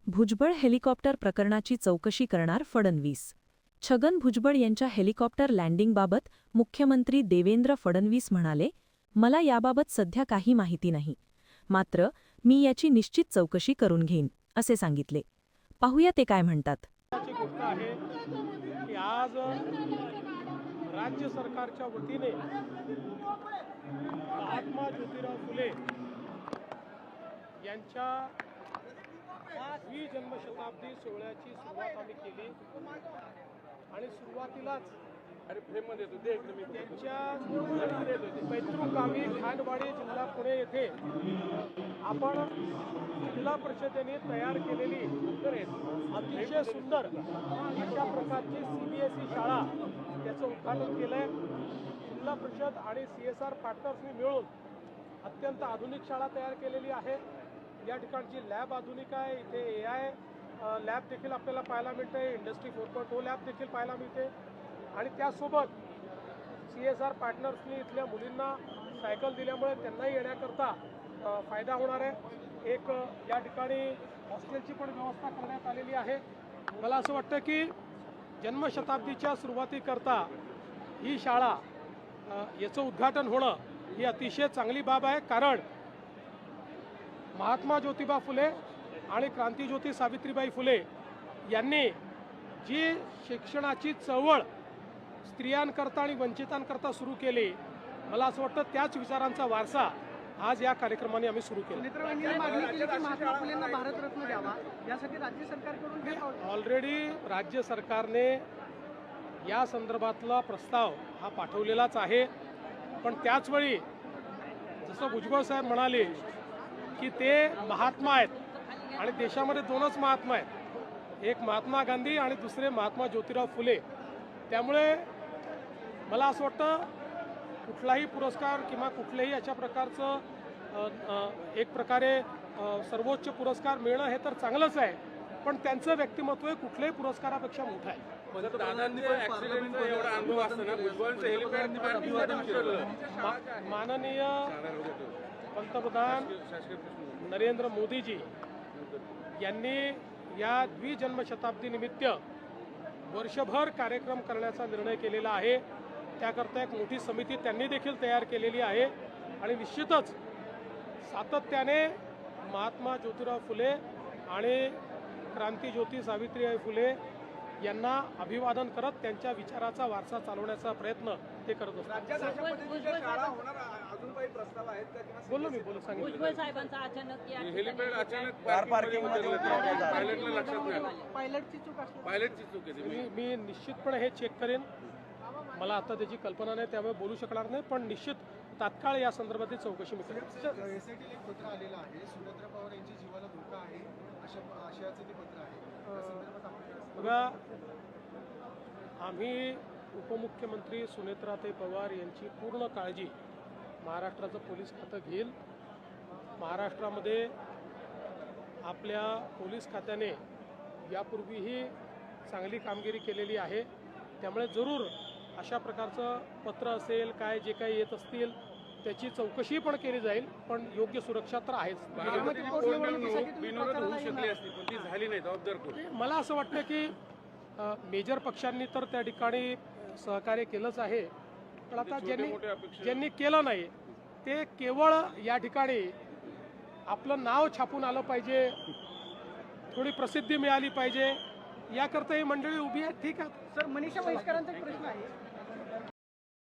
Bhujbal helicopter प्रकरणाची चौकशी करणार फडणवीस. छगन भुजबळ यांच्या हेलिकॉप्टर लँडिंगबाबत मुख्यमंत्री देवेंद्र फडणवीस म्हणाले, मला याबाबत सध्या काही माहिती नाही. मात्र मी याची निश्चित चौकशी करून घेईन, असे सांगितले. पाहूया ते काय म्हणतात. गोष्ट आहे की आज राज्य सरकारच्या वतीने महात्मा ज्योतिराव फुले यांच्या जन्मशताब्दी सोहळ्याची सुरुवात आम्ही केली आणि सुरुवातीलाच त्यांच्या पैतृगावी खानवाडी जिल्हा पुणे येथे आपण जिल्हा परिषदेने तयार केलेली अतिशय सुंदर अशा प्रकारची CBSE शाळा त्याचं उद्घाटन केलंय. जिल्हा परिषद आणि CSR पार्टनर्सनी मिळून अत्यंत आधुनिक शाळा तयार केलेली आहे. या ठिकाणची लॅब आधुनिक आहे. इथे AI लॅब देखील आपल्याला पाहायला मिळते. इंडस्ट्री 4.0 लॅब देखील पाहायला मिळते. आणि त्यासोबत CSR पार्टनर्सनी इथल्या मुलींना सायकल दिल्यामुळे त्यांनाही येण्याकरता फायदा होणार आहे. एक या ठिकाणी हॉस्टेलची पण व्यवस्था करण्यात आलेली आहे. मला असं वाटतं की जन्मशताब्दीच्या सुरुवातीकरता ही शाळा याचं उद्घाटन होणं ही अतिशय चांगली बाब आहे. कारण महात्मा ज्योतिबा फुले आणि क्रांतिज्योती सावित्रीबाई फुले यांनी जी शिक्षणाची चळवळ स्त्रियांकरता आणि वंचितांकरता सुरू केली, मला असं वाटतं त्याच विचारांचा वारसा आज या कार्यक्रमाने आम्ही सुरू केला. भारतरत्न द्यावा यासाठी राज्य सरकारकडून ऑलरेडी राज्य सरकारने या संदर्भातला प्रस्ताव हा पाठवलेलाच आहे. पण त्याचवेळी जसं भुजबळ साहेब म्हणाले की ते महात्मा आहेत आणि देशामध्ये दोनच महात्मा आहेत, एक महात्मा गांधी आणि दुसरे महात्मा ज्योतिराव फुले. त्यामुळे मला असं वाटतं कुठलाही पुरस्कार किंवा कुठल्याही अशा प्रकारचं एक प्रकारे सर्वोच्च पुरस्कार मिळणं हे तर चांगलंच आहे, पण त्यांचं व्यक्तिमत्व कुठल्याही पुरस्कारापेक्षा मोठं आहे. माननीय पंतप्रधान नरेंद्र मोदीजी यांनी या द्विजन्मशताब्दीनिमित्त वर्षभर कार्यक्रम करण्याचा निर्णय केलेला आहे. त्याकरता एक मोठी समिती त्यांनी देखील तयार केलेली आहे आणि निश्चितच सातत्याने महात्मा ज्योतिराव फुले आणि क्रांतिज्योती सावित्रीबाई फुले यांना अभिवादन करत त्यांच्या विचाराचा वारसा चालवण्याचा प्रयत्न ते करत असतात. बोललो मी सांगितलं. मी निश्चितपणे हे चेक करेन. मला आता त्याची कल्पना नाही, त्यामुळे बोलू शकणार नाही, पण निश्चित तात्काळ या संदर्भातील चौकशी मी करेन. पत्र आलेलं आहे, सुनेत्रा पवार यांच्या जीवाला धोका आहे आशयाचं ते पत्र आहे. बघा, आम्ही उपमुख्यमंत्री सुनेत्राताई पवार यांची पूर्ण काळजी महाराष्ट्राचं पोलीस खातं घेईल. महाराष्ट्रामध्ये आपल्या पोलीस खात्याने यापूर्वीही चांगली कामगिरी केलेली आहे. त्यामुळे जरूर अशा प्रकारचं पत्र असेल, काय जे काही येत असतील त्याची चौकशी पण केली जाईल, पण योग्य सुरक्षा तर आहेच. मला असं वाटतं की मेजर पक्षांनी तर त्या ठिकाणी सहकार्य केलंच आहे, पण आता ज्यांनी केलं नाही ते केवळ या ठिकाणी आपलं नाव छापून आलं पाहिजे, थोडी प्रसिद्धी मिळाली पाहिजे, याकरता ही मंडळी उभी आहे. ठीक आहे सर, मनीषा म्हैसकरांचा एक प्रश्न आहे.